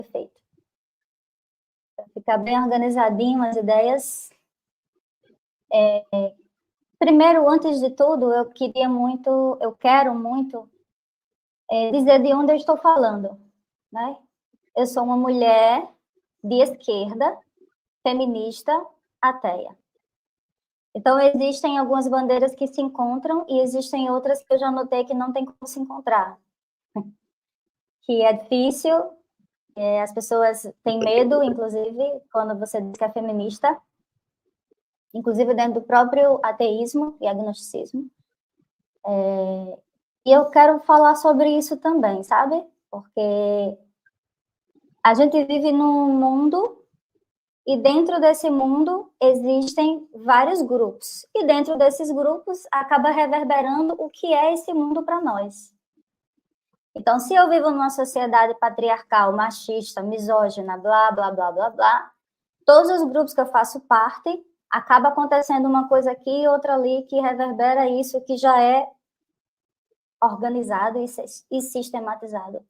feito. Para ficar bem organizadinho as ideias. Primeiro, antes de tudo, eu quero muito dizer de onde eu estou falando, né? Eu sou uma mulher de esquerda, feminista, ateia. Então, existem algumas bandeiras que se encontram e existem outras que eu já notei que não tem como se encontrar. Que é difícil, as pessoas têm medo, inclusive, quando você diz que é feminista, inclusive dentro do próprio ateísmo e agnosticismo. E eu quero falar sobre isso também, sabe? Porque a gente vive num mundo e dentro desse mundo existem vários grupos. E dentro desses grupos acaba reverberando o que é esse mundo para nós. Então, se eu vivo numa sociedade patriarcal, machista, misógina, blá, blá, blá, blá, blá, todos os grupos que eu faço parte, acaba acontecendo uma coisa aqui e outra ali que reverbera isso que já é organizado e sistematizado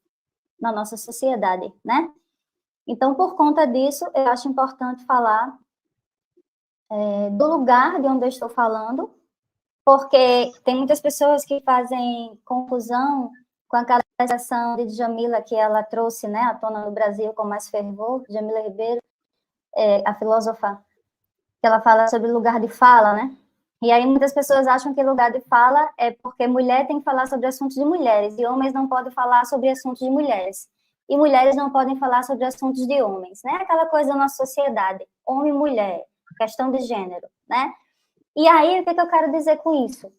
na nossa sociedade, né? Então, por conta disso, eu acho importante falar do lugar de onde eu estou falando, porque tem muitas pessoas que fazem confusão com aquela expressão de Djamila que ela trouxe, né, à tona no Brasil com mais fervor, Djamila Ribeiro, a filósofa, que ela fala sobre lugar de fala, né? E aí muitas pessoas acham que lugar de fala é porque mulher tem que falar sobre assuntos de mulheres e homens não podem falar sobre assuntos de mulheres. E mulheres não podem falar sobre assuntos de homens, né? Aquela coisa da nossa sociedade, homem e mulher, questão de gênero, né? E aí, o que eu quero dizer com isso?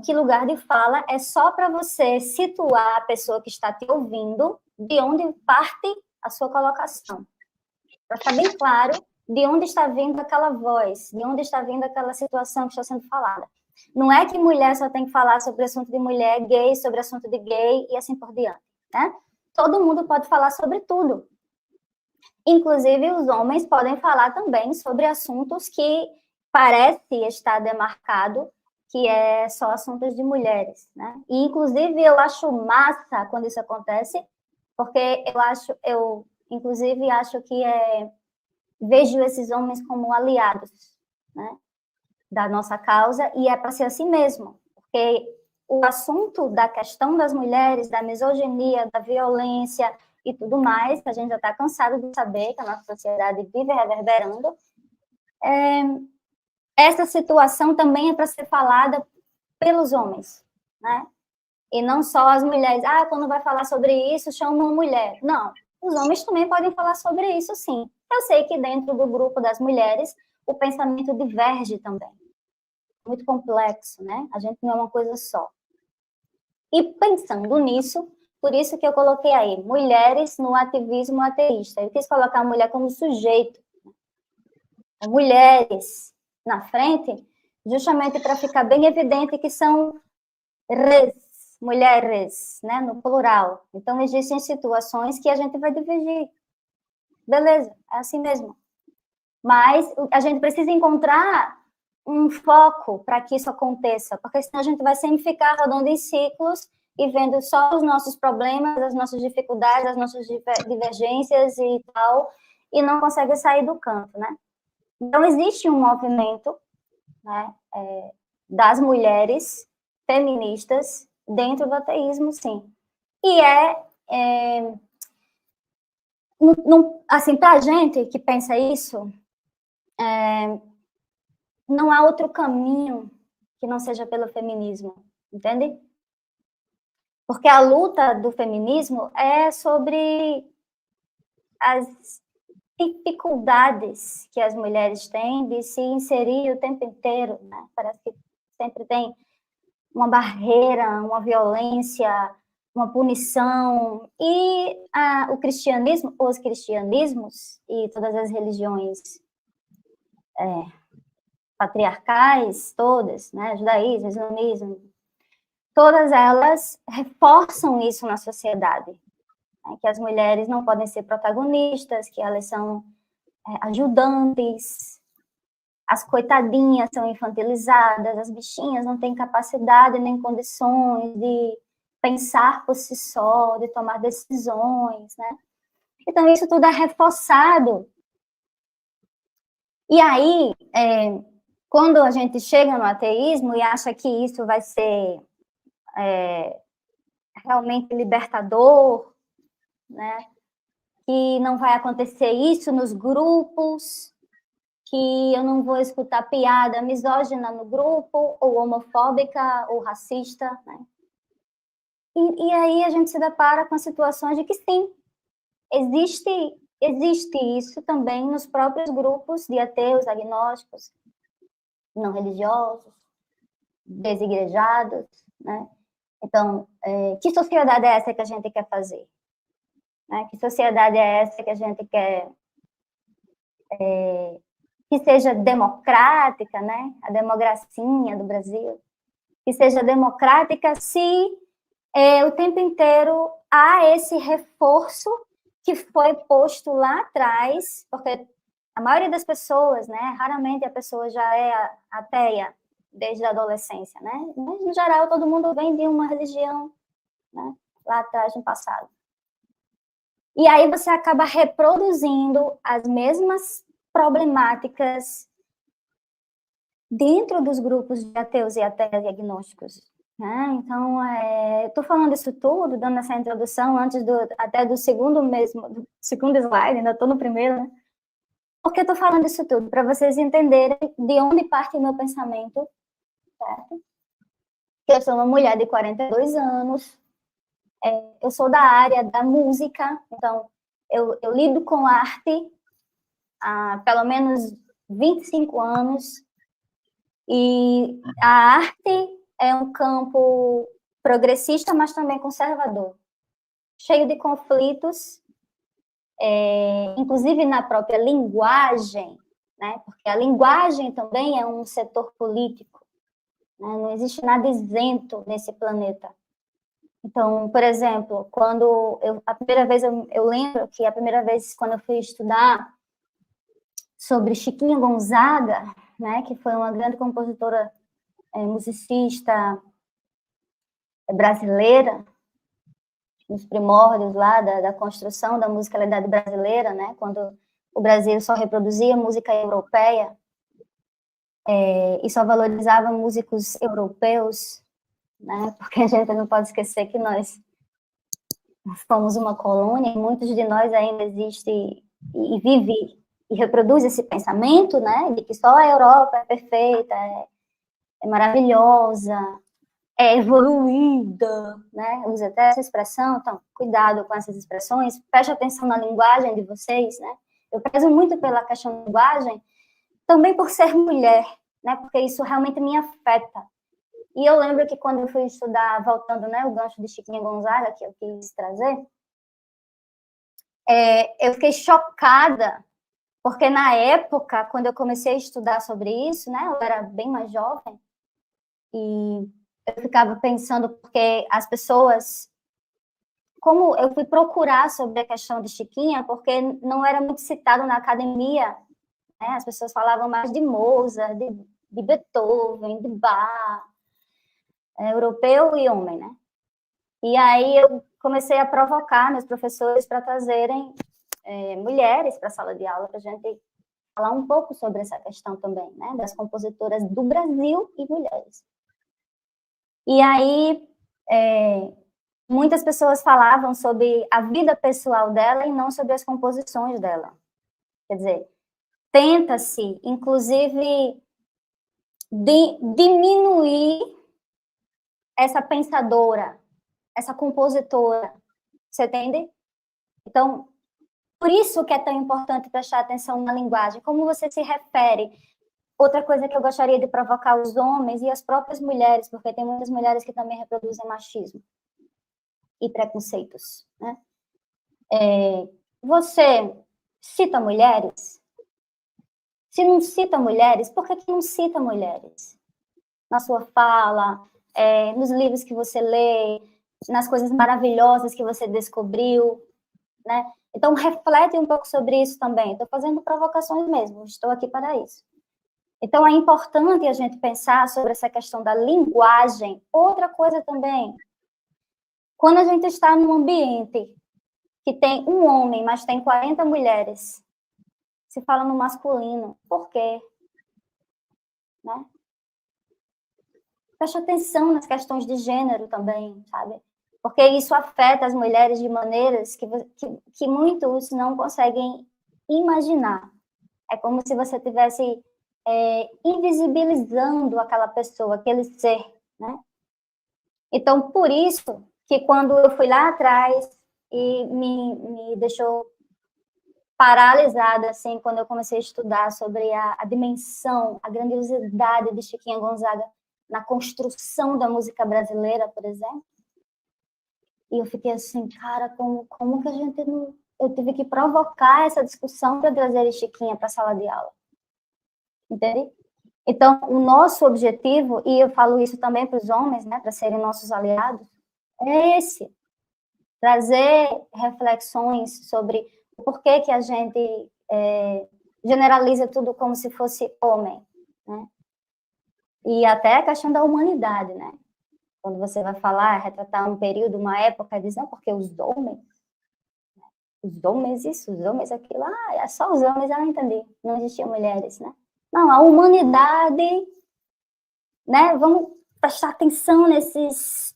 Que lugar de fala é só para você situar a pessoa que está te ouvindo de onde parte a sua colocação. Para ficar bem claro de onde está vindo aquela voz, de onde está vindo aquela situação que está sendo falada. Não é que mulher só tem que falar sobre assunto de mulher, gay sobre assunto de gay e assim por diante, né? Todo mundo pode falar sobre tudo. Inclusive, os homens podem falar também sobre assuntos que parece estar demarcado que é só assuntos de mulheres, né? E, inclusive, eu acho massa quando isso acontece, porque eu inclusive, acho que vejo esses homens como aliados, né, da nossa causa, e é para ser assim mesmo, porque o assunto da questão das mulheres, da misoginia, da violência e tudo mais, que a gente já está cansado de saber, que a nossa sociedade vive reverberando, essa situação também é para ser falada pelos homens, né? E não só as mulheres, quando vai falar sobre isso, chama uma mulher. Não, os homens também podem falar sobre isso, sim. Eu sei que dentro do grupo das mulheres, o pensamento diverge também. Muito complexo, né? A gente não é uma coisa só. E pensando nisso, por isso que eu coloquei aí, mulheres no ativismo ateísta. Eu quis colocar a mulher como sujeito. Mulheres na frente, justamente para ficar bem evidente que são mulheres, né, no plural. Então, existem situações que a gente vai divergir. Beleza, é assim mesmo. Mas a gente precisa encontrar um foco para que isso aconteça, porque senão a gente vai sempre ficar rodando em ciclos e vendo só os nossos problemas, as nossas dificuldades, as nossas divergências e tal, e não consegue sair do canto, né? Então, existe um movimento, né, das mulheres feministas dentro do ateísmo, sim. E assim, para a gente que pensa isso, não há outro caminho que não seja pelo feminismo, entende? Porque a luta do feminismo é sobre as dificuldades que as mulheres têm de se inserir o tempo inteiro, né? Parece que sempre tem uma barreira, uma violência, uma punição. E o cristianismo, os cristianismos e todas as religiões patriarcais, todas, né, judaísmo, islamismo, todas elas reforçam isso na sociedade, né, que as mulheres não podem ser protagonistas, que elas são ajudantes, as coitadinhas são infantilizadas, as bichinhas não têm capacidade nem condições de pensar por si só, de tomar decisões, né? Então, isso tudo é reforçado. E aí, quando a gente chega no ateísmo e acha que isso vai ser realmente libertador, né? Que não vai acontecer isso nos grupos, que eu não vou escutar piada misógina no grupo, ou homofóbica, ou racista, né? E aí a gente se depara com situações de que sim, existe isso também nos próprios grupos de ateus, agnósticos, não religiosos, desigrejados, né? Então, que sociedade é essa que a gente quer fazer? Né? Que sociedade é essa que a gente quer que seja democrática, né? A democracinha do Brasil, que seja democrática se o tempo inteiro há esse reforço que foi posto lá atrás, porque a maioria das pessoas, né? Raramente a pessoa já é ateia desde a adolescência, né? Mas, no geral, todo mundo vem de uma religião, né? Lá atrás, no passado. E aí você acaba reproduzindo as mesmas problemáticas dentro dos grupos de ateus e ateias e agnósticos. Né? Então, estou falando isso tudo, dando essa introdução antes até do segundo slide, ainda estou no primeiro, né? Porque eu estou falando isso tudo para vocês entenderem de onde parte o meu pensamento, certo? Eu sou uma mulher de 42 anos, eu sou da área da música, então eu lido com arte há pelo menos 25 anos, e a arte é um campo progressista, mas também conservador, cheio de conflitos, inclusive na própria linguagem, né? Porque a linguagem também é um setor político, né? Não existe nada isento nesse planeta. Então, por exemplo, a primeira vez eu lembro que a primeira vez quando eu fui estudar sobre Chiquinha Gonzaga, né, que foi uma grande compositora, musicista brasileira, nos primórdios lá da construção da musicalidade brasileira, né, quando o Brasil só reproduzia música europeia e só valorizava músicos europeus, né, porque a gente não pode esquecer que nós fomos uma colônia e muitos de nós ainda existem e vivem e reproduz esse pensamento, né, de que só a Europa é perfeita, é maravilhosa, é evoluída, né, usa até essa expressão, então, cuidado com essas expressões, preste atenção na linguagem de vocês, né, eu prezo muito pela questão da linguagem, também por ser mulher, né, porque isso realmente me afeta, e eu lembro que quando eu fui estudar, voltando, né, o gancho de Chiquinha Gonzaga, que eu quis trazer, eu fiquei chocada, porque na época, quando eu comecei a estudar sobre isso, né, eu era bem mais jovem, e eu ficava pensando, porque as pessoas, como eu fui procurar sobre a questão de Chiquinha, porque não era muito citado na academia, né, as pessoas falavam mais de Mozart, de Beethoven, de Bach, europeu e homem, né, e aí eu comecei a provocar meus professores para trazerem mulheres para a sala de aula, para a gente falar um pouco sobre essa questão também, né, das compositoras do Brasil e mulheres. E aí, muitas pessoas falavam sobre a vida pessoal dela e não sobre as composições dela. Quer dizer, tenta-se, inclusive, diminuir essa pensadora, essa compositora, você entende? Então, por isso que é tão importante prestar atenção na linguagem, como você se refere. Outra coisa que eu gostaria de provocar os homens e as próprias mulheres, porque tem muitas mulheres que também reproduzem machismo e preconceitos, né? Você cita mulheres? Se não cita mulheres, por que não cita mulheres? Na sua fala, nos livros que você lê, nas coisas maravilhosas que você descobriu, né? Então, reflete um pouco sobre isso também. Estou fazendo provocações mesmo, estou aqui para isso. Então, é importante a gente pensar sobre essa questão da linguagem. Outra coisa também, quando a gente está num ambiente que tem um homem, mas tem 40 mulheres, se fala no masculino. Por quê? Né? Preste atenção nas questões de gênero também, sabe? Porque isso afeta as mulheres de maneiras que muitos não conseguem imaginar. É como se você estivesse invisibilizando aquela pessoa, aquele ser, né? Então, por isso que quando eu fui lá atrás e me deixou paralisada, assim, quando eu comecei a estudar sobre a dimensão, a grandiosidade de Chiquinha Gonzaga na construção da música brasileira, por exemplo, e eu fiquei assim, cara, como que a gente não... Eu tive que provocar essa discussão para trazer Chiquinha para a sala de aula. Entende? Então, o nosso objetivo, e eu falo isso também para os homens, né, para serem nossos aliados, é esse. Trazer reflexões sobre o porquê que a gente generaliza tudo como se fosse homem, né? E até a questão da humanidade, né? Quando você vai falar, retratar um período, uma época, diz, não, porque os homens isso, os homens aquilo, é só os homens, eu não entendi, não existiam mulheres, né? Não, a humanidade, né? Vamos prestar atenção nesses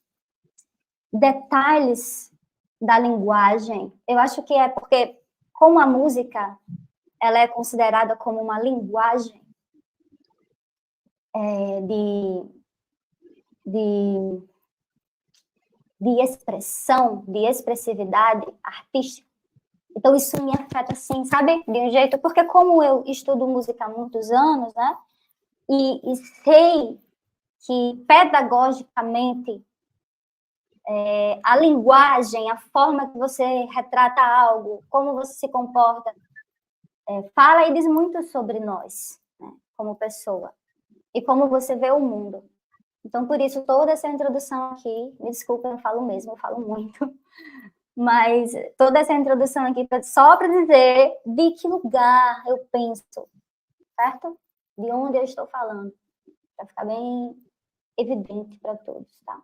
detalhes da linguagem. Eu acho que é porque, como a música, ela é considerada como uma linguagem de expressão, de expressividade artística. Então, isso me afeta, assim, sabe? De um jeito... Porque como eu estudo música há muitos anos, né? E sei que, pedagogicamente, a linguagem, a forma que você retrata algo, como você se comporta, fala e diz muito sobre nós, né? Como pessoa. E como você vê o mundo. Então, por isso, toda essa introdução aqui, me desculpa, eu falo mesmo, eu falo muito, mas toda essa introdução aqui só para dizer de que lugar eu penso, certo? De onde eu estou falando, para ficar bem evidente para todos, tá?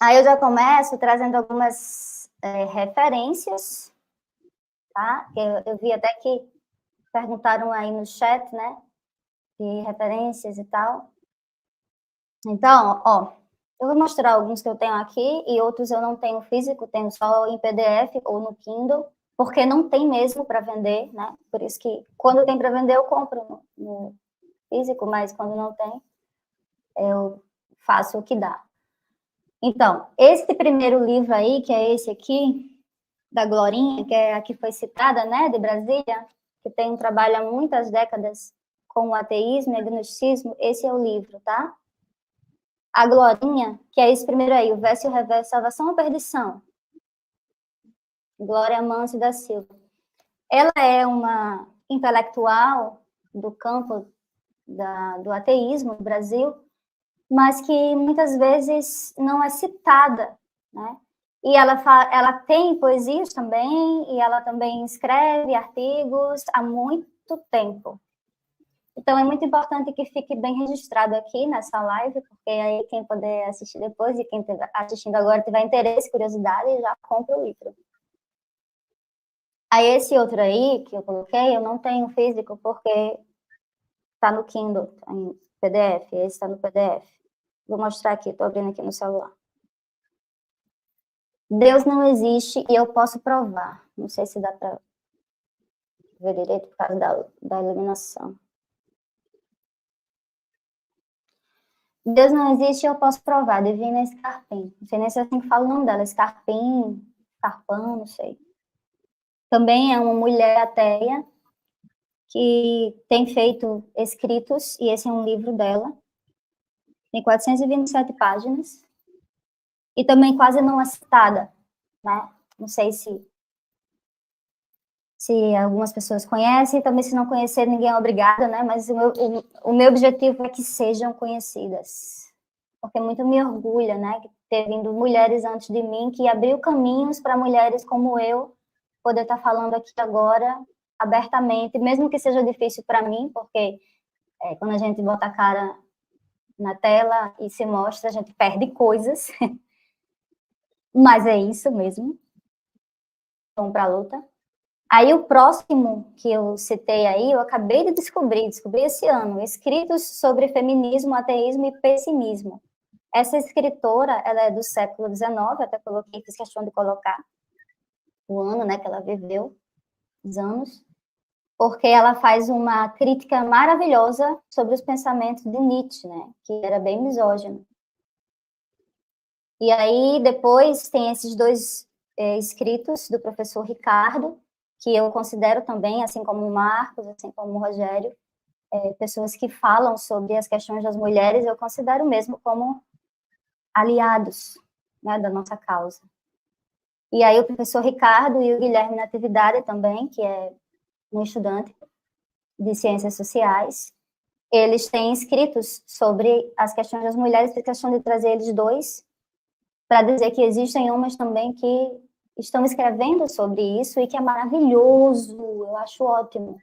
Aí eu já começo trazendo algumas referências, tá? Eu vi até que perguntaram aí no chat, né? De referências e tal. Então, ó, eu vou mostrar alguns que eu tenho aqui e outros eu não tenho físico, tenho só em PDF ou no Kindle, porque não tem mesmo para vender, né? Por isso que quando tem para vender eu compro no físico, mas quando não tem, eu faço o que dá. Então, esse primeiro livro aí, que é esse aqui, da Glorinha, que é a que foi citada, né, de Brasília, que tem um trabalho há muitas décadas com o ateísmo e agnosticismo, esse é o livro, tá? A Glorinha, que é esse primeiro aí, o verso e o reverso, salvação ou perdição? Glória Amâncio da Silva. Ela é uma intelectual do campo do ateísmo no Brasil, mas que muitas vezes não é citada, né? E ela tem poesias também, e ela também escreve artigos há muito tempo. Então, é muito importante que fique bem registrado aqui nessa live, porque aí quem puder assistir depois e quem estiver assistindo agora tiver interesse, curiosidade, já compra o livro. Aí, esse outro aí que eu coloquei, eu não tenho físico porque está no Kindle, tá em PDF, esse está no PDF. Vou mostrar aqui, estou abrindo aqui no celular. Deus não existe e eu posso provar. Não sei se dá para ver direito por causa da iluminação. Deus não existe e eu posso provar. Divina Scarpim. Não sei nem se é assim que fala o nome dela. Scarpim, Scarpão, não sei. Também é uma mulher ateia que tem feito escritos, e esse é um livro dela. Tem 427 páginas. E também quase não é citada, né? Não sei se algumas pessoas conhecem, também se não conhecer, ninguém é obrigado, né? Mas o meu objetivo é que sejam conhecidas. Porque muito me orgulha, né? Ter vindo mulheres antes de mim, que abriu caminhos para mulheres como eu poder estar falando aqui agora, abertamente, mesmo que seja difícil para mim, porque quando a gente bota a cara na tela e se mostra, a gente perde coisas. Mas é isso mesmo. Vamos para a luta. Aí o próximo que eu citei aí, eu acabei de descobri esse ano, escritos sobre feminismo, ateísmo e pessimismo. Essa escritora, ela é do século XIX, até coloquei, fiz questão de colocar o ano, né, que ela viveu, os anos, porque ela faz uma crítica maravilhosa sobre os pensamentos de Nietzsche, né, que era bem misógino. E aí, depois, tem esses dois escritos do professor Ricardo, que eu considero também, assim como o Marcos, assim como o Rogério, pessoas que falam sobre as questões das mulheres, eu considero mesmo como aliados, né, da nossa causa. E aí o professor Ricardo e o Guilherme Natividade também, que é um estudante de ciências sociais, eles têm escritos sobre as questões das mulheres, a questão de trazer eles dois, para dizer que existem homens também que estão escrevendo sobre isso e que é maravilhoso, eu acho ótimo.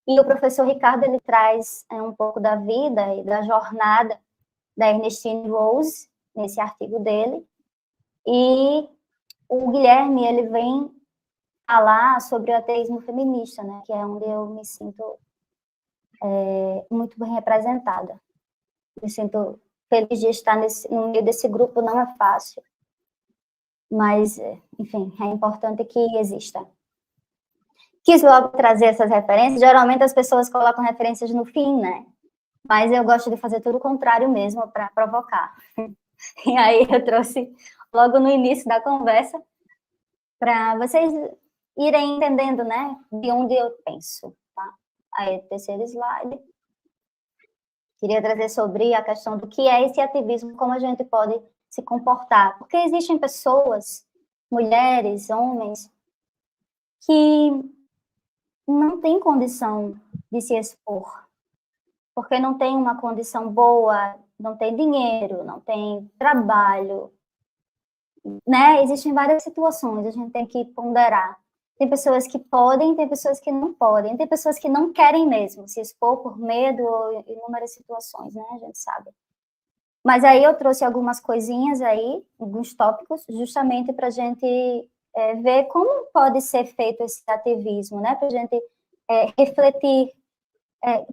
E o professor Ricardo, ele traz um pouco da vida e da jornada da Ernestine Rose, nesse artigo dele, e o Guilherme, ele vem falar sobre o ateísmo feminista, né, que é onde eu me sinto muito bem representada. Me sinto feliz de estar no meio desse grupo, não é fácil, mas, enfim, é importante que exista. Quis logo trazer essas referências, geralmente as pessoas colocam referências no fim, né, mas eu gosto de fazer tudo o contrário mesmo, para provocar. E aí eu trouxe logo no início da conversa, para vocês irem entendendo, né, de onde eu penso, tá? Aí, terceiro slide. Queria trazer sobre a questão do que é esse ativismo, como a gente pode se comportar. Porque existem pessoas, mulheres, homens, que não têm condição de se expor, porque não tem uma condição boa, não tem dinheiro, não tem trabalho, né? Existem várias situações, a gente tem que ponderar. Tem pessoas que podem, tem pessoas que não podem, tem pessoas que não querem mesmo se expor por medo ou inúmeras situações, né? A gente sabe. Mas aí eu trouxe algumas coisinhas aí, alguns tópicos, justamente para a gente ver como pode ser feito esse ativismo, né? Para a gente refletir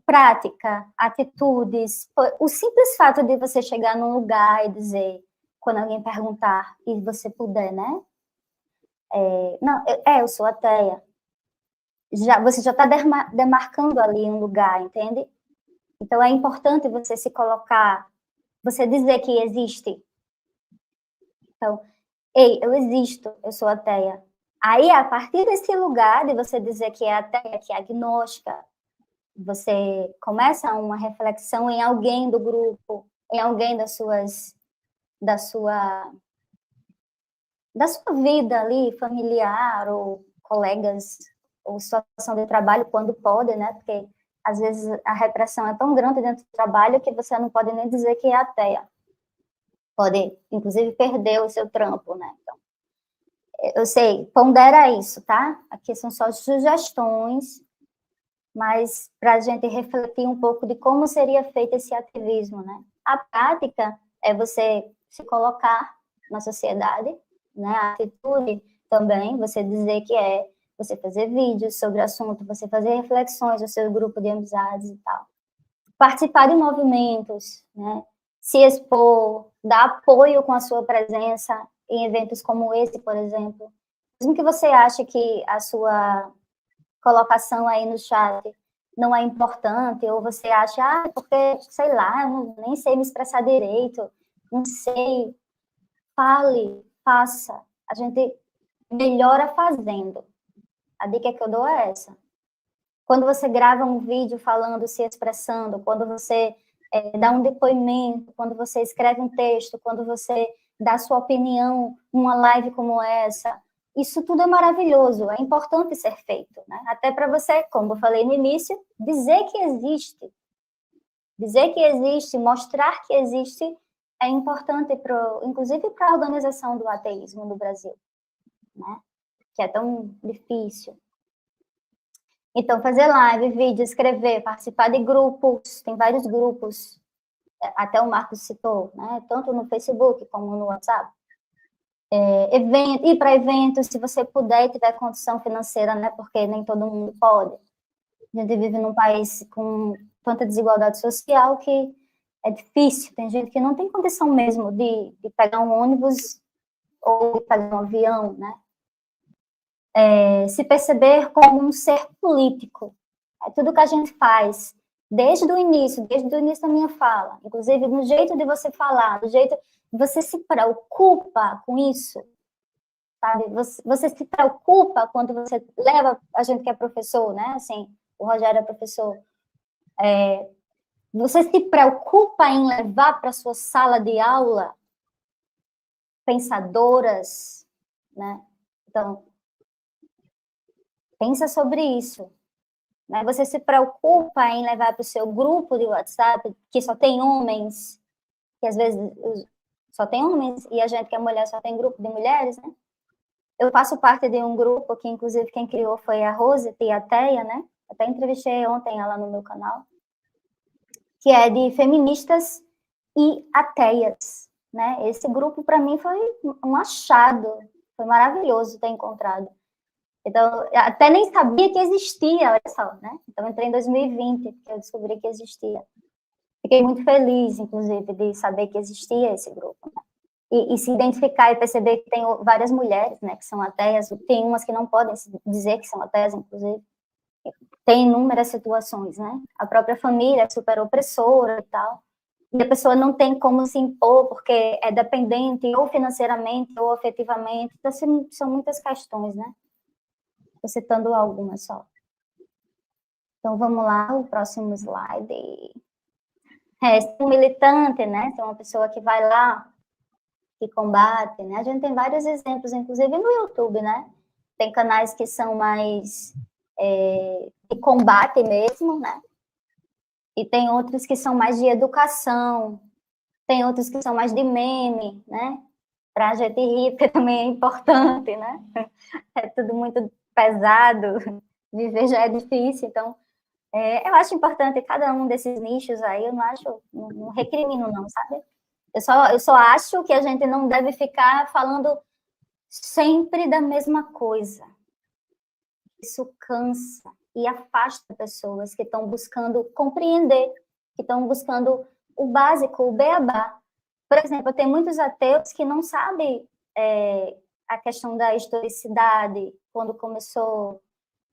prática, atitudes. O simples fato de você chegar num lugar e dizer, quando alguém perguntar, e você puder, né? Não, eu sou ateia. Você já está demarcando ali um lugar, entende? Então, é importante você se colocar, você dizer que existe. Então, ei, eu existo, eu sou ateia. Aí, a partir desse lugar de você dizer que é ateia, que é agnóstica, você começa uma reflexão em alguém do grupo, em alguém da sua vida ali, familiar, ou colegas, ou situação de trabalho, quando pode, né? Porque, às vezes, a repressão é tão grande dentro do trabalho que você não pode nem dizer que é ateia. Pode, inclusive, perder o seu trampo, né? Então, eu sei, pondera isso, tá? Aqui são só sugestões, mas para a gente refletir um pouco de como seria feito esse ativismo, né? A prática é você se colocar na sociedade, né? A atitude também, você dizer que você fazer vídeos sobre o assunto, você fazer reflexões no seu grupo de amizades e tal. Participar de movimentos, né? Se expor, dar apoio com a sua presença em eventos como esse, por exemplo. Mesmo que você ache que a sua colocação aí no chat não é importante, ou você acha, porque, sei lá, eu nem sei me expressar direito, não sei, fale, faça. A gente melhora fazendo. A dica que eu dou é essa. Quando você grava um vídeo falando, se expressando, quando você dá um depoimento, quando você escreve um texto, quando você dá sua opinião numa live como essa, isso tudo é maravilhoso, é importante ser feito, né? Até para você, como eu falei no início, dizer que existe, mostrar que existe é importante, inclusive para a organização do ateísmo no Brasil, né? Que é tão difícil. Então, fazer live, vídeo, escrever, participar de grupos, tem vários grupos, até o Marcos citou, né? Tanto no Facebook como no WhatsApp. ir para eventos, se você puder e tiver condição financeira, né? Porque nem todo mundo pode. A gente vive num país com tanta desigualdade social que é difícil. Tem gente que não tem condição mesmo de pegar um ônibus ou de pegar um avião, né? Se perceber como um ser político. É tudo que a gente faz, desde o início da minha fala, inclusive no jeito de você falar, no jeito que você se preocupa com isso, sabe? Você se preocupa quando você leva a gente que é professor, né? Assim, o Rogério é professor. Você se preocupa em levar para sua sala de aula pensadoras, né? Então, pensa sobre isso. Né? Você se preocupa em levar para o seu grupo de WhatsApp, que só tem homens, que às vezes só tem homens, e a gente que é mulher só tem grupo de mulheres, né? Eu faço parte de um grupo que, inclusive, quem criou foi a Rose Tiateia, né? Até entrevistei ontem ela no meu canal, que é de feministas e ateias, né? Esse grupo, para mim, foi um achado, foi maravilhoso ter encontrado. Então, até nem sabia que existia, olha só, né? Então, entrei em 2020, porque eu descobri que existia. Fiquei muito feliz, inclusive, de saber que existia esse grupo, né? E se identificar e perceber que tem várias mulheres, né, que são ateias, tem umas que não podem dizer que são ateias, inclusive. Tem inúmeras situações, né? A própria família é super opressora e tal. E a pessoa não tem como se impor porque é dependente ou financeiramente ou afetivamente. Então, são muitas questões, né? Estou citando algumas só. Então, vamos lá, o próximo slide. Um militante, né? Tem uma pessoa que vai lá, que combate, né? A gente tem vários exemplos, inclusive no YouTube, né? Tem canais que são mais de combate mesmo, né? E tem outros que são mais de educação, tem outros que são mais de meme, né? Para a gente rir, porque também é importante, né? É tudo muito pesado, viver já é difícil, então eu acho importante cada um desses nichos aí, eu não acho, não recrimino não, sabe? Eu só acho que a gente não deve ficar falando sempre da mesma coisa. Isso cansa e afasta pessoas que estão buscando compreender, que estão buscando o básico, o beabá. Por exemplo, tem muitos ateus que não sabem a questão da historicidade, quando começou,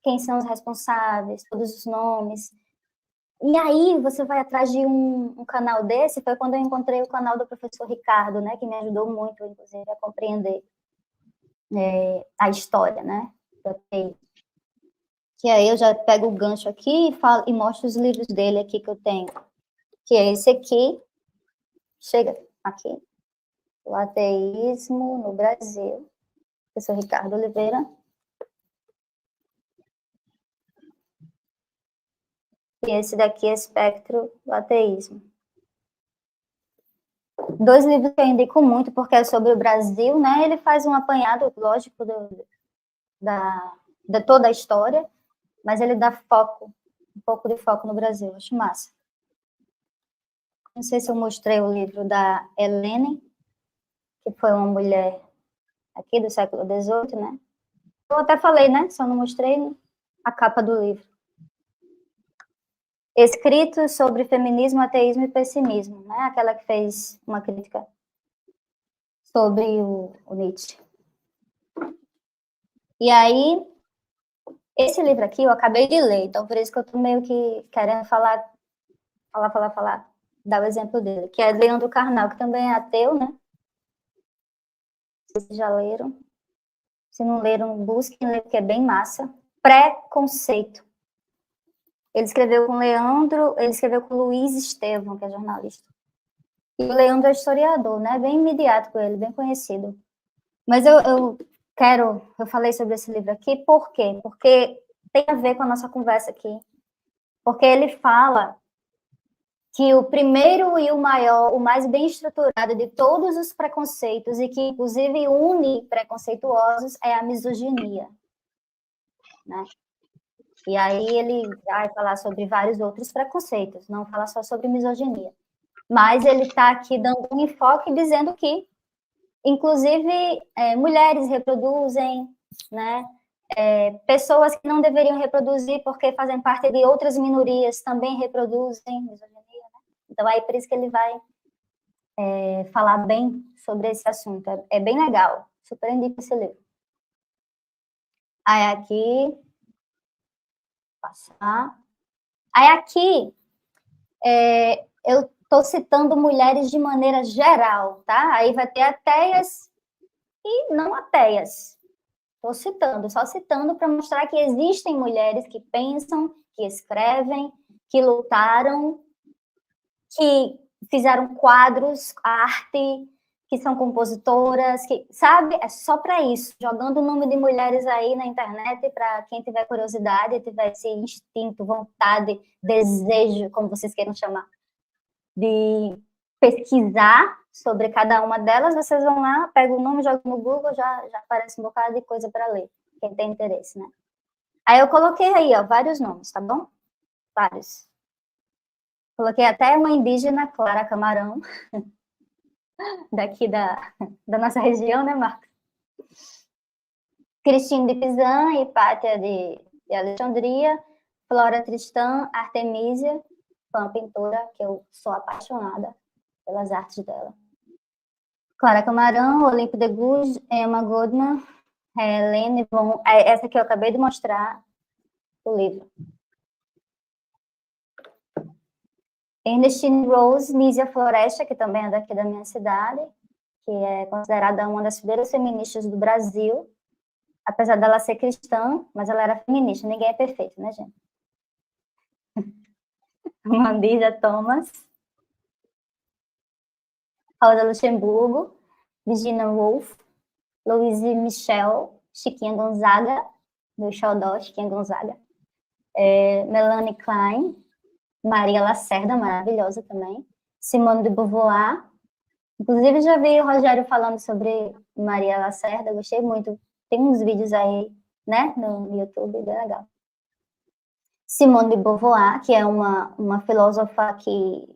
quem são os responsáveis, todos os nomes. E aí você vai atrás de um canal desse, foi quando eu encontrei o canal do professor Ricardo, né, que me ajudou muito, inclusive, a compreender a história, né, que aí eu já pego o gancho aqui e mostro os livros dele aqui que eu tenho, que é esse aqui, chega aqui, o ateísmo no Brasil, professor Ricardo Oliveira. E esse daqui é Espectro do Ateísmo. Dois livros que eu indico muito, porque é sobre o Brasil, né? Ele faz um apanhado, lógico, de toda a história, mas ele dá foco, um pouco de foco no Brasil, acho massa. Não sei se eu mostrei o livro da Helene, que foi uma mulher aqui do século XVIII, né? Eu até falei, né? Só não mostrei a capa do livro. Escritos sobre feminismo, ateísmo e pessimismo, né? Aquela que fez uma crítica sobre o Nietzsche. E aí, esse livro aqui eu acabei de ler, então por isso que eu tô meio que querendo falar, dar o exemplo dele, que é Leandro Carnal, que também é ateu, né? Vocês já leram? Se não leram, busquem ler, que é bem massa. Preconceito. Ele escreveu com Luiz Estevam, que é jornalista. E o Leandro é historiador, né? Bem midiático ele, bem conhecido. Mas eu falei sobre esse livro aqui, por quê? Porque tem a ver com a nossa conversa aqui. Porque ele fala que o primeiro e o maior, o mais bem estruturado de todos os preconceitos, e que inclusive une preconceituosos, é a misoginia, né? E aí ele vai falar sobre vários outros preconceitos, não fala só sobre misoginia. Mas ele está aqui dando um enfoque dizendo que Inclusive, mulheres reproduzem, né? Pessoas que não deveriam reproduzir porque fazem parte de outras minorias também reproduzem misoginia, né? Então, aí por isso que ele vai falar bem sobre esse assunto. É bem legal. Super indico esse livro. Aí aqui... Passar. Aí aqui, eu estou citando mulheres de maneira geral, tá? Aí vai ter ateias e não ateias. Estou citando, só citando para mostrar que existem mulheres que pensam, que escrevem, que lutaram, que fizeram quadros, arte, que são compositoras, que, sabe? É só para isso, jogando o nome de mulheres aí na internet para quem tiver curiosidade, tiver esse instinto, vontade, desejo, como vocês queiram chamar, de pesquisar sobre cada uma delas, vocês vão lá, pegam o nome, jogam no Google, já aparece um bocado de coisa para ler, quem tem interesse, né? Aí eu coloquei aí, ó, vários nomes, tá bom? Vários. Coloquei até uma indígena, Clara Camarão, daqui da nossa região, né, Marcos? Cristine de Pizan, Hipátia de Alexandria, Flora Tristã, Artemisia, foi uma pintora que eu sou apaixonada pelas artes dela. Clara Camarão, Olympe de Gouges, Emma Goldman, Helene von... Essa que eu acabei de mostrar, o livro. Ernestine Rose, Nízia Floresta, que também é daqui da minha cidade, que é considerada uma das primeiras feministas do Brasil, apesar dela ser cristã, mas ela era feminista, ninguém é perfeito, né, gente? Mandília Thomas, Rosa Luxemburgo, Virginia Woolf, Louise Michel, Chiquinha Gonzaga, meu xodó, Chiquinha Gonzaga, Melanie Klein, Maria Lacerda, maravilhosa também, Simone de Beauvoir, inclusive já vi o Rogério falando sobre Maria Lacerda, gostei muito, tem uns vídeos aí, né, no YouTube, bem legal. Simone de Beauvoir, que é uma filósofa que,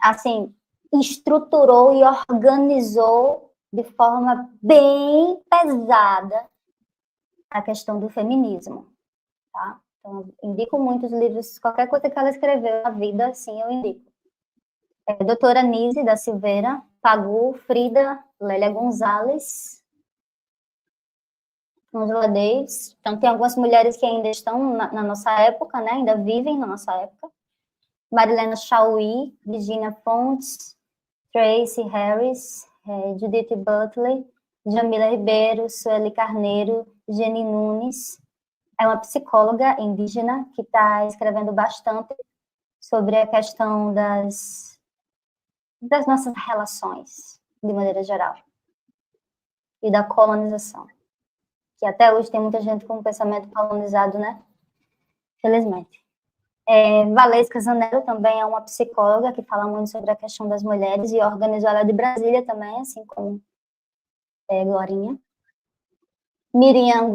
assim, estruturou e organizou de forma bem pesada a questão do feminismo, tá? Então, indico muitos livros, qualquer coisa que ela escreveu na vida, assim, eu indico. Doutora Nise da Silveira, Pagu, Frida, Lélia Gonzalez, Angela Davis. Então, tem algumas mulheres que ainda estão na nossa época, né? Ainda vivem na nossa época. Marilena Chauí, Virginia Fontes, Tracy Harris, Judith Butler, Jamila Ribeiro, Sueli Carneiro, Jenny Nunes. É uma psicóloga indígena que está escrevendo bastante sobre a questão das nossas relações, de maneira geral, e da colonização. Que até hoje tem muita gente com um pensamento colonizado, né? Felizmente. Valesca Zanello também é uma psicóloga que fala muito sobre a questão das mulheres e organizou ela de Brasília também, assim como Glorinha. Miriam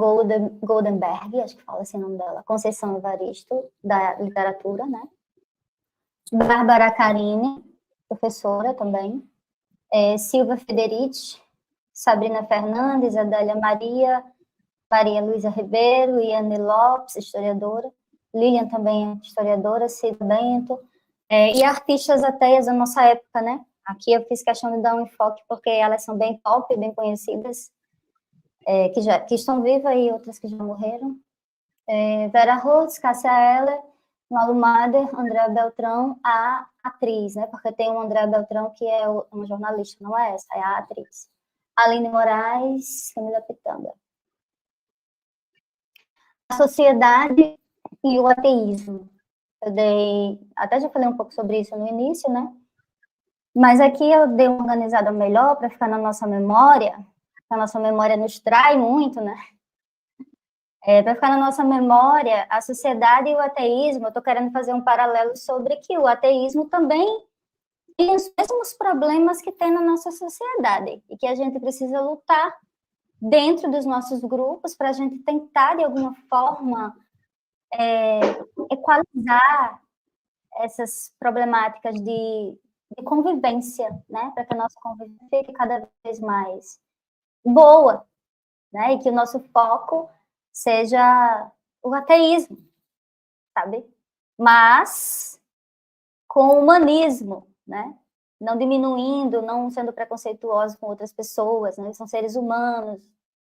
Goldenberg, acho que fala assim o nome dela, Conceição Evaristo, da literatura, né? Bárbara Carini, professora também. Silvia Federici, Sabrina Fernandes, Adélia Maria Luísa Ribeiro, Iane Lopes, historiadora. Lilian também é historiadora, Cida Bento, e artistas ateias da nossa época, né? Aqui eu fiz questão de dar um enfoque, porque elas são bem top, bem conhecidas, que estão vivas e outras que já morreram. Vera Holtz, Cássia Eller, Malu Mader, Andréa Beltrão, a atriz, né? Porque tem uma Andréa Beltrão que é uma jornalista, não é essa, é a atriz. Aline Moraes, Camila Pitanga. A sociedade e o ateísmo. Até já falei um pouco sobre isso no início, né? Mas aqui eu dei uma organizada melhor para ficar na nossa memória, a nossa memória nos trai muito, né? Para ficar na nossa memória, a sociedade e o ateísmo, eu estou querendo fazer um paralelo sobre que o ateísmo também tem os mesmos problemas que tem na nossa sociedade e que a gente precisa lutar dentro dos nossos grupos para a gente tentar, de alguma forma, equalizar essas problemáticas de de convivência, né? Para que a nossa convivência fique cada vez mais boa, né? E que o nosso foco seja o ateísmo, sabe? Mas com humanismo, né? Não diminuindo, não sendo preconceituosos com outras pessoas, né? São seres humanos,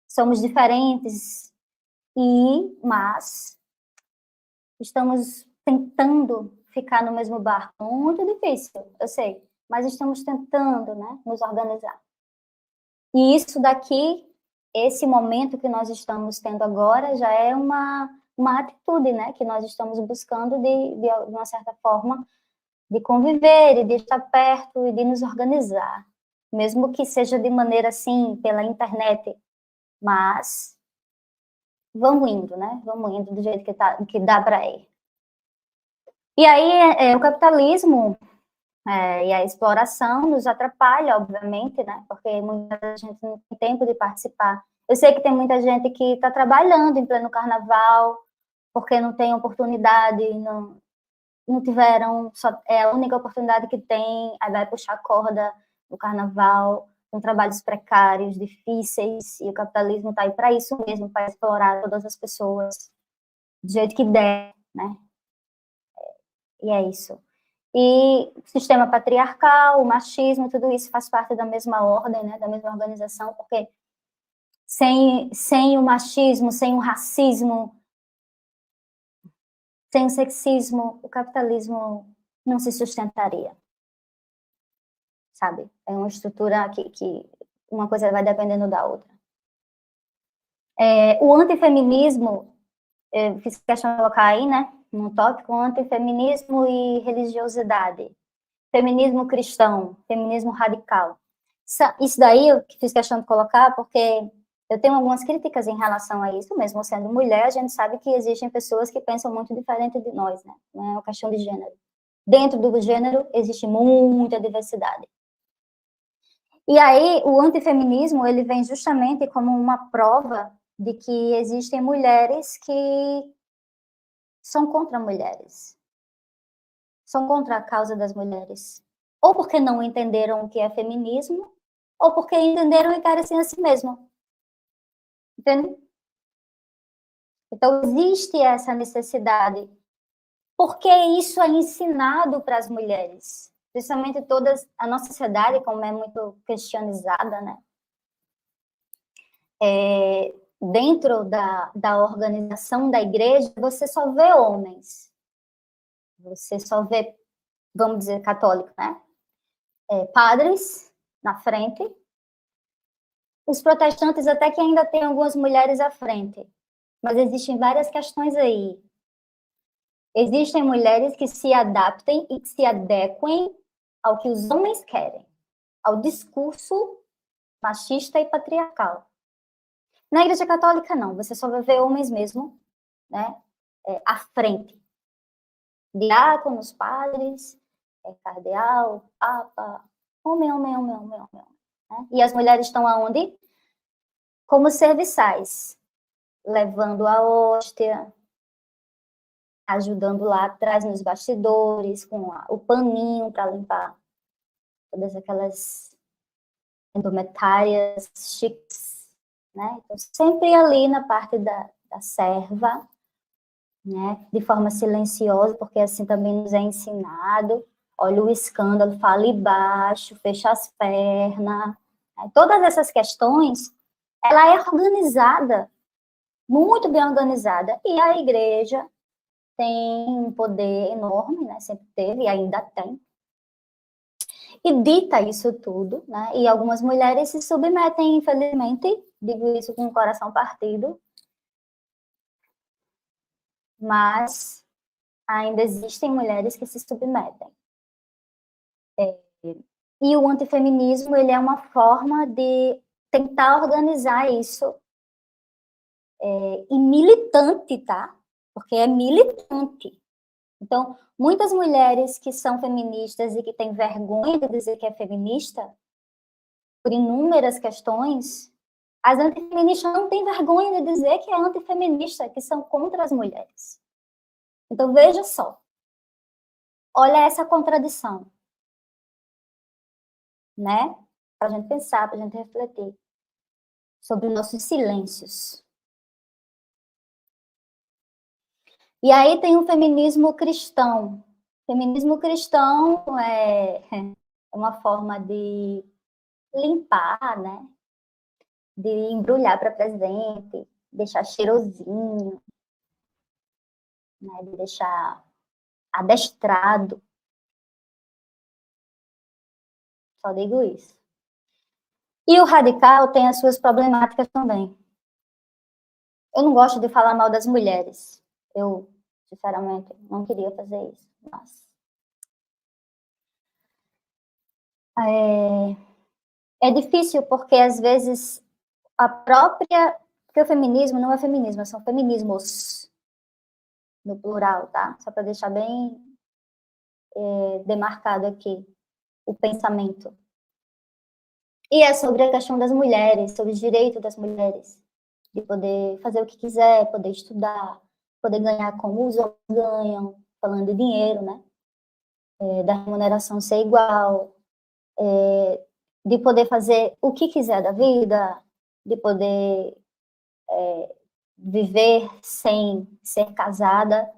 somos diferentes, mas estamos tentando ficar no mesmo barco. Muito difícil, eu sei, mas estamos tentando, né, nos organizar. E isso daqui, esse momento que nós estamos tendo agora, já é uma atitude, né, que nós estamos buscando de uma certa forma, de conviver, e de estar perto e de nos organizar, mesmo que seja de maneira assim, pela internet, mas vamos indo, né? Vamos indo do jeito que dá para ir. E aí o capitalismo e a exploração nos atrapalha, obviamente, né? Porque muita gente não tem tempo de participar. Eu sei que tem muita gente que está trabalhando em pleno carnaval, porque não tem oportunidade, não tiveram, só, é a única oportunidade que tem, aí vai puxar corda no carnaval, com trabalhos precários, difíceis, e o capitalismo está aí para isso mesmo, para explorar todas as pessoas do jeito que der, né? E é isso. E o sistema patriarcal, o machismo, tudo isso faz parte da mesma ordem, né, da mesma organização, porque sem o machismo, sem o racismo, sem o sexismo, o capitalismo não se sustentaria, sabe? É uma estrutura que uma coisa vai dependendo da outra. O antifeminismo, fiz questão de colocar aí, né, no tópico, antifeminismo e religiosidade. Feminismo cristão, feminismo radical. Isso daí eu fiz questão de colocar porque eu tenho algumas críticas em relação a isso, mesmo sendo mulher, a gente sabe que existem pessoas que pensam muito diferente de nós, né? Não é uma questão de gênero. Dentro do gênero existe muita diversidade. E aí o antifeminismo, ele vem justamente como uma prova de que existem mulheres que são contra mulheres. São contra a causa das mulheres. Ou porque não entenderam o que é feminismo, ou porque entenderam e carecem a si mesmo. Entende? Então, existe essa necessidade. Porque isso é ensinado para as mulheres. Principalmente a nossa sociedade, como é muito cristianizada, né? Dentro da organização da igreja, você só vê homens. Você só vê, vamos dizer, católico, né? Padres na frente. Os protestantes até que ainda tem algumas mulheres à frente. Mas existem várias questões aí. Existem mulheres que se adaptem e que se adequem ao que os homens querem, ao discurso machista e patriarcal. Na Igreja Católica, não. Você só vai ver homens mesmo, né, à frente. Diáconos, padres, cardeal, papa, homem. Né? E as mulheres estão aonde? Como serviçais, levando a hóstia, ajudando lá atrás nos bastidores, com o paninho para limpar todas aquelas indumentárias chiques, né? Então, sempre ali na parte da serva, né? De forma silenciosa, porque assim também nos é ensinado. Olha o escândalo, fale baixo, fecha as pernas. Né? Todas essas questões, ela é organizada, muito bem organizada, e a igreja tem um poder enorme, né? Sempre teve e ainda tem. E dita isso tudo, né? E algumas mulheres se submetem, infelizmente, digo isso com o coração partido, mas ainda existem mulheres que se submetem. E o antifeminismo, ele é uma forma de tentar organizar isso e militante, tá? Porque é militante. Então, muitas mulheres que são feministas e que têm vergonha de dizer que é feminista, por inúmeras questões, as antifeministas não têm vergonha de dizer que é antifeminista, que são contra as mulheres. Então, veja só. Olha essa contradição. né? Para a gente pensar, para a gente refletir sobre nossos silêncios. E aí tem o feminismo cristão. O feminismo cristão é uma forma de limpar, né? De embrulhar para presente, deixar cheirosinho, né? De deixar adestrado. Só digo isso. E o radical tem as suas problemáticas também. Eu não gosto de falar mal das mulheres. Eu, sinceramente, não queria fazer isso. Mas é difícil porque, às vezes, a própria... Porque o feminismo não é feminismo, são feminismos, no plural, tá? Só para deixar bem demarcado aqui o pensamento. E é sobre a questão das mulheres, sobre o direito das mulheres, de poder fazer o que quiser, poder estudar, poder ganhar como os homens ganham, falando de dinheiro, né? Da remuneração ser igual, de poder fazer o que quiser da vida, de poder viver sem ser casada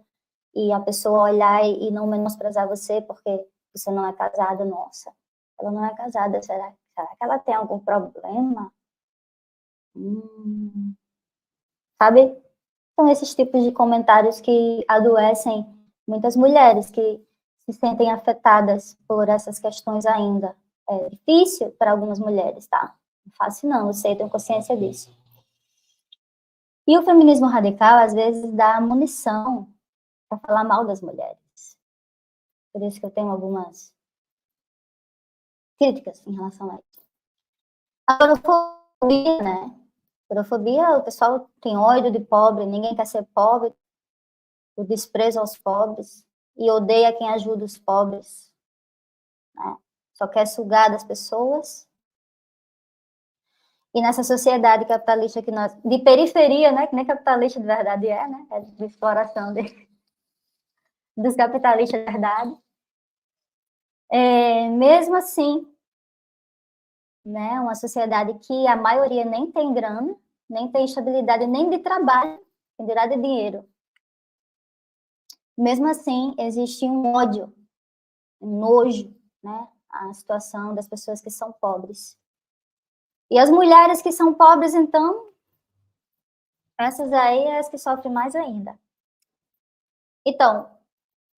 e a pessoa olhar e não menosprezar você porque você não é casada. Nossa, ela não é casada, será que ela tem algum problema? Sabe? São esses tipos de comentários que adoecem muitas mulheres que se sentem afetadas por essas questões ainda. É difícil para algumas mulheres, tá? Não é fácil não, eu sei, tenho consciência disso. E o feminismo radical, às vezes, dá munição para falar mal das mulheres. Por isso que eu tenho algumas críticas em relação a isso. A gorofobia, né? Gorofobia, o pessoal tem ódio de pobre, ninguém quer ser pobre, o desprezo aos pobres, e odeia quem ajuda os pobres, né? Só quer sugar das pessoas. E nessa sociedade capitalista que nós... De periferia, né? Que nem capitalista de verdade é, né? É de exploração dos capitalistas de verdade. Mesmo assim, né? Uma sociedade que a maioria nem tem grana, nem tem estabilidade nem de trabalho, nem dirá de dinheiro. Mesmo assim, existe um ódio, um nojo, né? A situação das pessoas que são pobres. E as mulheres que são pobres, então, essas aí é as que sofrem mais ainda. Então,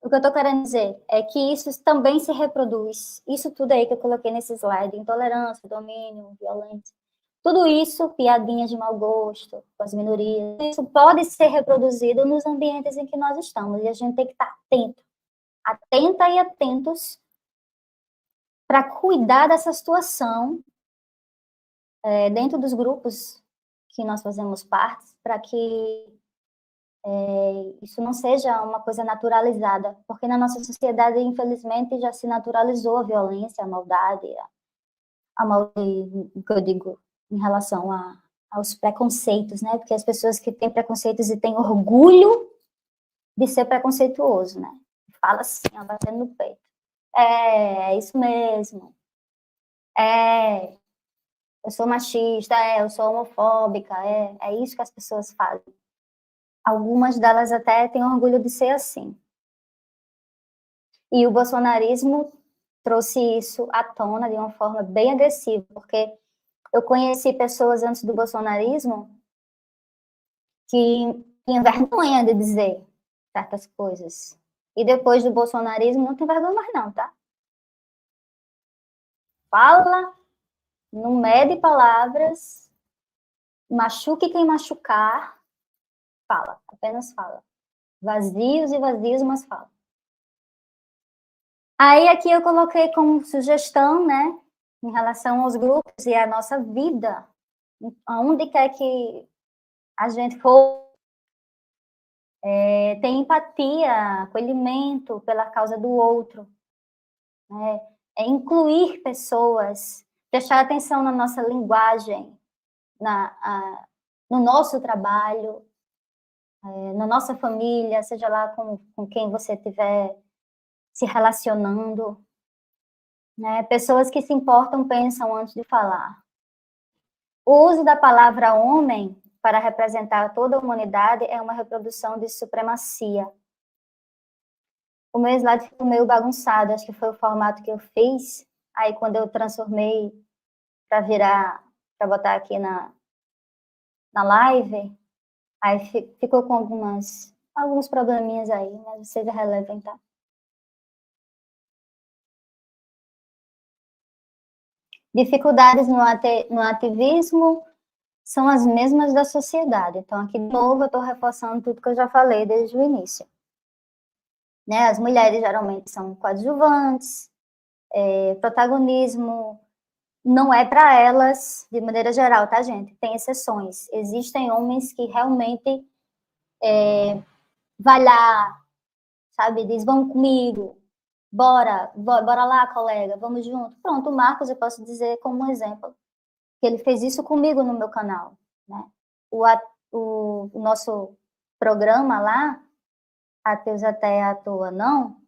o que eu estou querendo dizer é que isso também se reproduz. Isso tudo aí que eu coloquei nesse slide, intolerância, domínio, violência, tudo isso, piadinhas de mau gosto, com as minorias, isso pode ser reproduzido nos ambientes em que nós estamos. E a gente tem que estar atento, atenta e atentos para cuidar dessa situação dentro dos grupos que nós fazemos parte, para que isso não seja uma coisa naturalizada, porque na nossa sociedade, infelizmente, já se naturalizou a violência, a maldade, o que eu digo em relação aos preconceitos, né? Porque as pessoas que têm preconceitos e têm orgulho de ser preconceituoso, né? Fala assim, ó, batendo no peito. É isso mesmo. Eu sou machista, eu sou homofóbica, é isso que as pessoas fazem. Algumas delas até têm orgulho de ser assim. E o bolsonarismo trouxe isso à tona de uma forma bem agressiva, porque eu conheci pessoas antes do bolsonarismo que tinham vergonha de dizer certas coisas. E depois do bolsonarismo não tem vergonha mais não, tá? Fala, não mede palavras, machuque quem machucar, fala, apenas fala. Vazios e vazios, mas fala. Aí aqui eu coloquei como sugestão, né, em relação aos grupos e à nossa vida, aonde quer que a gente for, tem empatia, acolhimento pela causa do outro, né? Incluir pessoas, prestar atenção na nossa linguagem, no nosso trabalho, na nossa família, seja lá com quem você estiver se relacionando. né? Pessoas que se importam pensam antes de falar. O uso da palavra homem para representar toda a humanidade é uma reprodução de supremacia. O meu slide ficou meio bagunçado, acho que foi o formato que eu fiz. Aí, quando eu transformei para virar, para botar aqui na live, aí ficou com alguns probleminhas aí, mas vocês relevem, tá? Dificuldades no ativismo são as mesmas da sociedade. Então, aqui, de novo, eu estou reforçando tudo que eu já falei desde o início. Né? As mulheres, geralmente, são coadjuvantes, protagonismo não é para elas, de maneira geral, tá, gente? Tem exceções. Existem homens que realmente vai lá, sabe? Diz, vamos comigo, bora lá, colega, vamos junto. Pronto, o Marcos, eu posso dizer como um exemplo, que ele fez isso comigo no meu canal, né? O nosso programa lá, Ateus Até à Toa Não,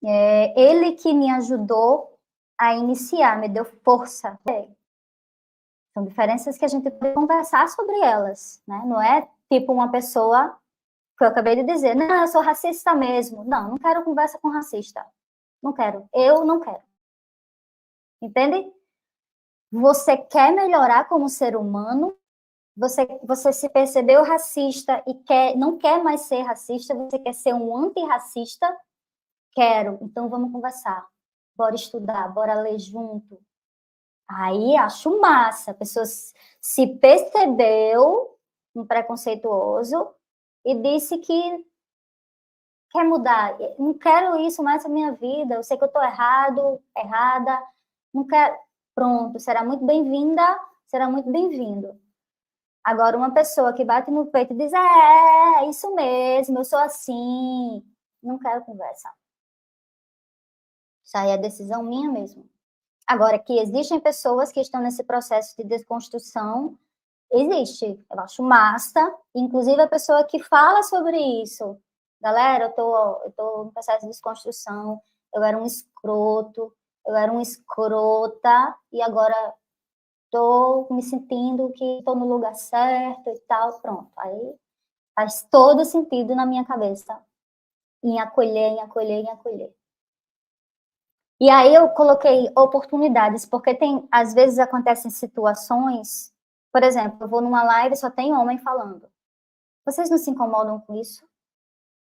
ele que me ajudou a iniciar, me deu força. São diferenças que a gente pode conversar sobre elas, né? Não é tipo uma pessoa que eu acabei de dizer, não, eu sou racista mesmo. Não, não quero conversa com racista. Não quero. Eu não quero. Entende? Você quer melhorar como ser humano, você se percebeu racista e não quer mais ser racista, você quer ser um antirracista? Quero. Então vamos conversar. Bora estudar, bora ler junto. Aí acho massa. A pessoa se percebeu um preconceituoso e disse que quer mudar. Não quero isso mais na minha vida. Eu sei que eu estou errada. Não quero. Pronto, será muito bem-vinda, será muito bem-vindo. Agora, uma pessoa que bate no peito e diz, é isso mesmo, eu sou assim. Não quero conversa. Isso aí é decisão minha mesmo. Agora, que existem pessoas que estão nesse processo de desconstrução, existe. Eu acho massa. Inclusive, a pessoa que fala sobre isso. Galera, eu tô no processo de desconstrução, eu era um escroto, eu era uma escrota, e agora tô me sentindo que estou no lugar certo e tal. Pronto. Aí faz todo sentido na minha cabeça. Em acolher, em acolher, em acolher. E aí eu coloquei oportunidades, porque às vezes acontecem situações, por exemplo, eu vou numa live e só tem homem falando. Vocês não se incomodam com isso?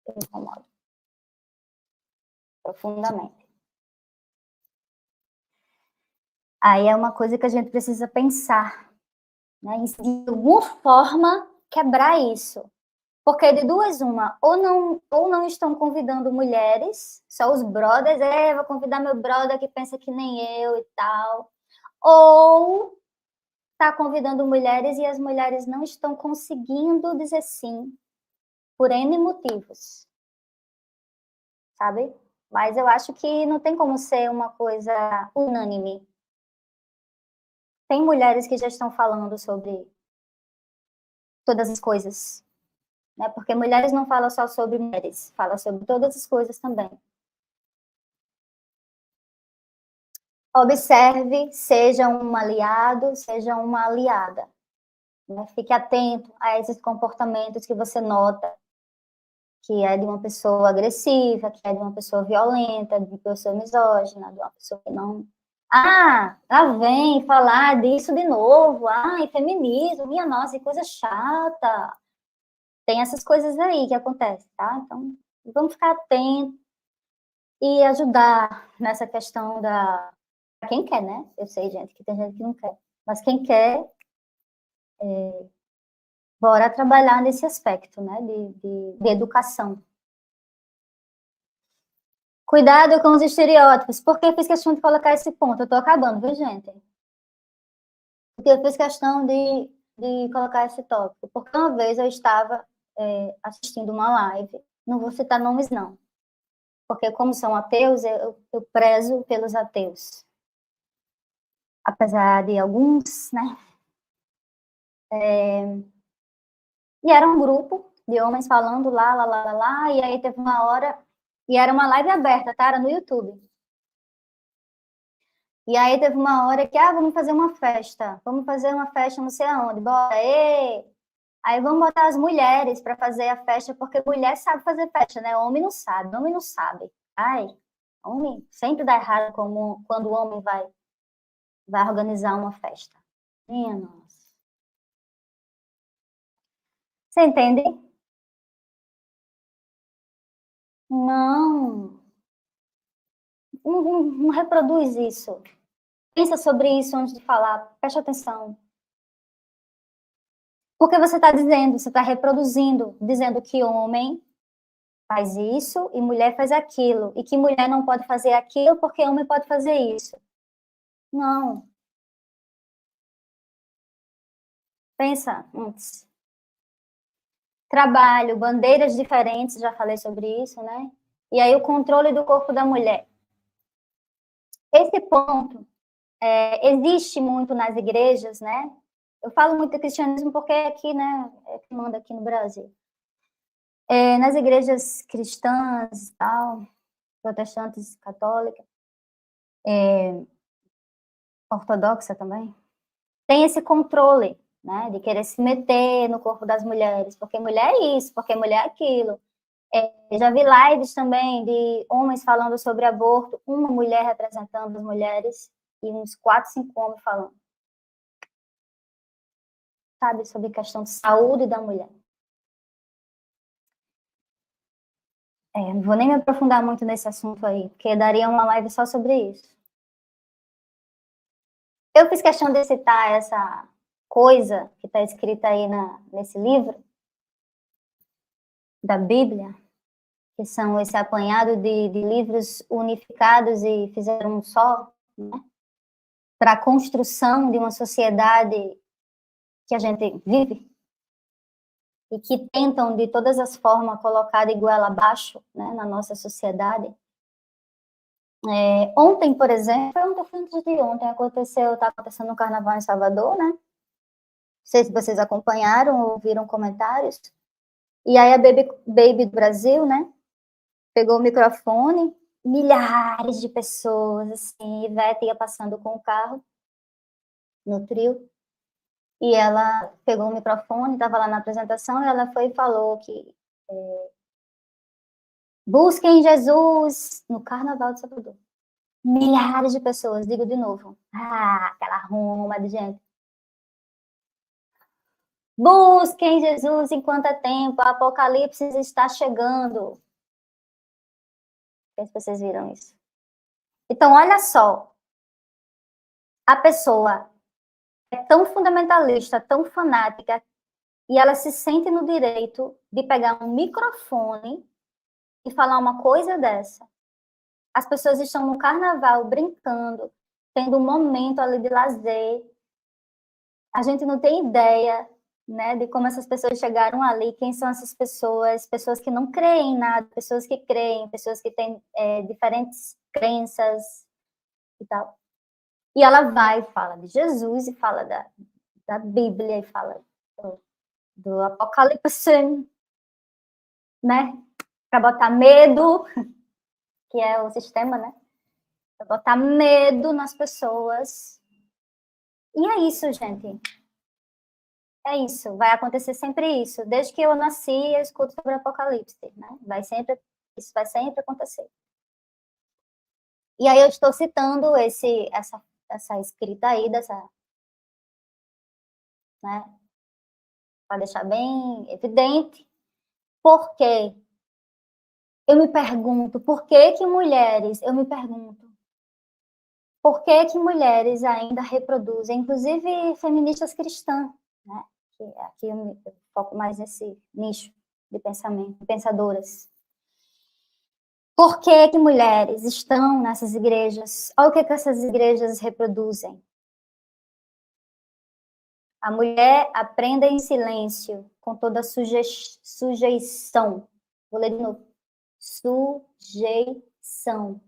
Eu me incomodo. Profundamente. Aí é uma coisa que a gente precisa pensar, né? Em de alguma forma quebrar isso. Porque de duas, uma, ou não estão convidando mulheres, só os brothers, vou convidar meu brother que pensa que nem eu e tal. Ou está convidando mulheres e as mulheres não estão conseguindo dizer sim, por N motivos, sabe? Mas eu acho que não tem como ser uma coisa unânime. Tem mulheres que já estão falando sobre todas as coisas, né? Porque mulheres não falam só sobre mulheres, falam sobre todas as coisas também. Observe, seja um aliado, seja uma aliada. Né? Fique atento a esses comportamentos que você nota, que é de uma pessoa agressiva, que é de uma pessoa violenta, de uma pessoa misógina, de uma pessoa que não... lá vem falar disso de novo. Feminismo, minha nossa, que coisa chata. Tem essas coisas aí que acontecem, tá? Então, vamos ficar atentos e ajudar nessa questão da... Quem quer, né? Eu sei, gente, que tem gente que não quer. Mas quem quer, bora trabalhar nesse aspecto, né? De educação. Cuidado com os estereótipos. Por que eu fiz questão de colocar esse ponto? Eu estou acabando, viu, gente? Porque eu fiz questão de colocar esse tópico. Porque uma vez eu estava assistindo uma live, não vou citar nomes, não. Porque como são ateus, eu prezo pelos ateus. Apesar de alguns, né? E era um grupo de homens falando lá, e aí teve uma hora, e era uma live aberta, tá? Era no YouTube. E aí teve uma hora que, vamos fazer uma festa não sei aonde, bora, Aí vamos botar as mulheres para fazer a festa, porque mulher sabe fazer festa, né? Homem não sabe, homem não sabe. Ai, homem sempre dá errado quando o homem vai organizar uma festa. Minha nossa. Você entende? Não, não reproduz isso. Pensa sobre isso antes de falar, preste atenção. Porque você está reproduzindo, dizendo que homem faz isso e mulher faz aquilo, e que mulher não pode fazer aquilo porque homem pode fazer isso. Não. Pensa antes. Trabalho, bandeiras diferentes, já falei sobre isso, né? E aí o controle do corpo da mulher. Esse ponto existe muito nas igrejas, né? Eu falo muito de cristianismo porque aqui, né, é que manda aqui no Brasil. Nas igrejas cristãs e tal, protestantes, católicas, ortodoxa também, tem esse controle, né, de querer se meter no corpo das mulheres, porque mulher é isso, porque mulher é aquilo. Já vi lives também de homens falando sobre aborto, uma mulher representando as mulheres e uns 4, 5 homens falando. Sabe, sobre questão de saúde da mulher. Não vou nem me aprofundar muito nesse assunto aí, porque daria uma live só sobre isso. Eu fiz questão de citar essa coisa que está escrita aí nesse livro da Bíblia, que são esse apanhado de livros unificados e fizeram um só, né? Para a construção de uma sociedade que a gente vive e que tentam, de todas as formas, colocar de goela abaixo, né, na nossa sociedade. Ontem, por exemplo, foi antes de ontem, está acontecendo um carnaval em Salvador, né? Não sei se vocês acompanharam ou viram comentários. E aí a Baby do Brasil, né, pegou o microfone, milhares de pessoas, assim, Ivete ia passando com o carro no trio, e ela pegou o microfone, estava lá na apresentação, e ela foi e falou que busquem Jesus no Carnaval de Salvador. Milhares de pessoas, digo de novo. Aquela ruma de gente. Busquem Jesus enquanto é tempo, o Apocalipse está chegando. Não sei se vocês viram isso. Então, olha só. A pessoa é tão fundamentalista, tão fanática, e ela se sente no direito de pegar um microfone e falar uma coisa dessa. As pessoas estão no carnaval brincando, tendo um momento ali de lazer. A gente não tem ideia, né, de como essas pessoas chegaram ali, quem são essas pessoas, pessoas que não creem em nada, pessoas que creem, pessoas que têm diferentes crenças e tal. E ela vai e fala de Jesus, e fala da Bíblia, e fala do Apocalipse, né? Para botar medo, que é o sistema, né? Para botar medo nas pessoas. E é isso, gente. É isso. Vai acontecer sempre isso. Desde que eu nasci, eu escuto sobre o Apocalipse, né? Isso vai sempre acontecer. E aí eu estou citando essa escrita aí, né? Para deixar bem evidente. Porque eu me pergunto, por que mulheres, por que mulheres ainda reproduzem, inclusive feministas cristãs, né? Que aqui eu foco mais nesse nicho de pensamento, pensadoras. Por que mulheres estão nessas igrejas? Olha o que essas igrejas reproduzem. A mulher aprenda em silêncio, com toda sujeição. Vou ler de novo. Sujeição.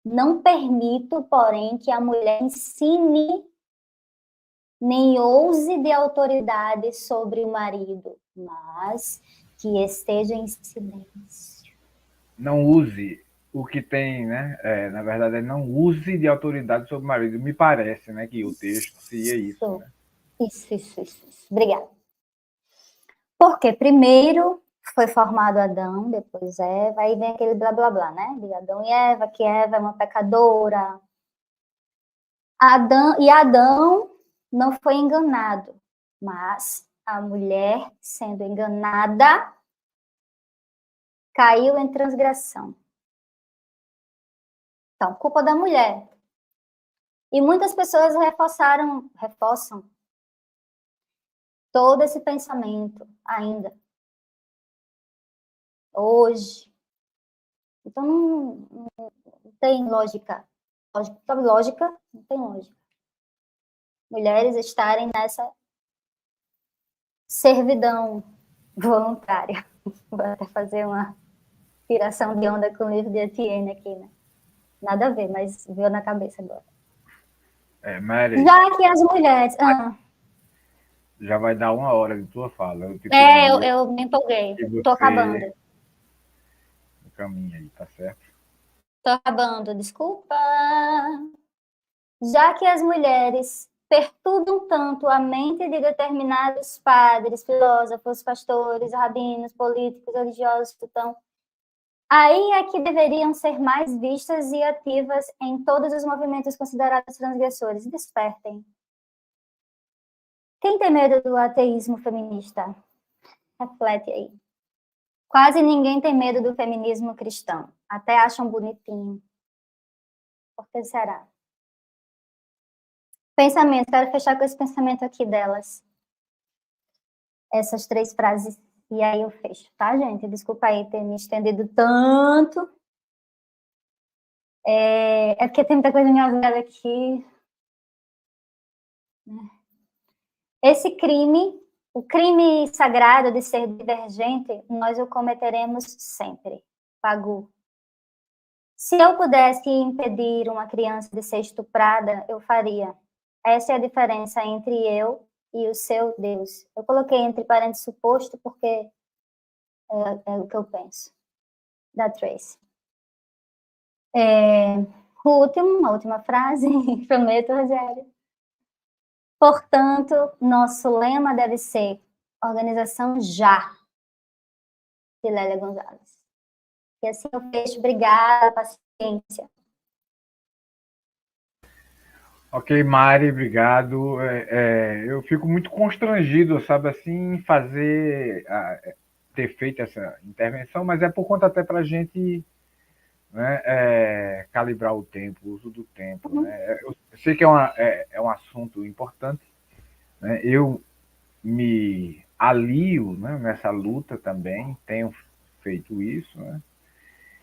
Não permito, porém, que a mulher ensine nem ouse de autoridade sobre o marido, mas que esteja em silêncio. Não use o que tem, né? Na verdade, é não use de autoridade sobre o marido. Me parece, né, que o texto seria isso, né? Isso. Obrigada. Porque primeiro foi formado Adão, depois Eva, aí vem aquele blá blá blá, né? De Adão e Eva, que Eva é uma pecadora. Adão não foi enganado, mas a mulher, sendo enganada, caiu em transgressão. Então, culpa da mulher. E muitas pessoas reforçam todo esse pensamento ainda. Hoje. Então, não tem lógica. Sabe, lógica? Não tem lógica. Mulheres estarem nessa servidão voluntária. Vou até fazer uma tiração de onda com o livro de Etienne aqui, né? Nada a ver, mas veio na cabeça agora. Mary, Já que as mulheres... já vai dar 1 hora de tua fala. Eu me empolguei. Tô acabando. Caminha aí, tá certo? Tô acabando, desculpa. Já que as mulheres perturbam tanto a mente de determinados padres, filósofos, pastores, rabinos, políticos, religiosos, então, aí é que deveriam ser mais vistas e ativas em todos os movimentos considerados transgressores. Despertem. Quem tem medo do ateísmo feminista? Reflete aí. Quase ninguém tem medo do feminismo cristão. Até acham bonitinho. Por que será? Pensamento. Quero fechar com esse pensamento aqui delas. Essas 3 frases. E aí eu fecho, tá, gente? Desculpa aí ter me estendido tanto. É porque tem muita coisa engasgada aqui. Esse crime, o crime sagrado de ser divergente, nós o cometeremos sempre. Pagu. Se eu pudesse impedir uma criança de ser estuprada, eu faria. Essa é a diferença entre eu e o seu Deus. Eu coloquei entre parênteses suposto porque é o que eu penso. Da Tracy. A última frase, prometo, Rogério. Portanto, nosso lema deve ser organização já, de Lélia Gonzalez. E assim eu fecho. Obrigada, paciência. Ok, Mari, obrigado. Eu fico muito constrangido, sabe, assim, em ter feito essa intervenção, mas é por conta até para a gente, né, calibrar o tempo, o uso do tempo. Né? Eu sei que é um assunto importante, né? Eu me alio, né, nessa luta também, tenho feito isso, né?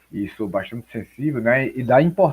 E sou bastante sensível, né? E da importância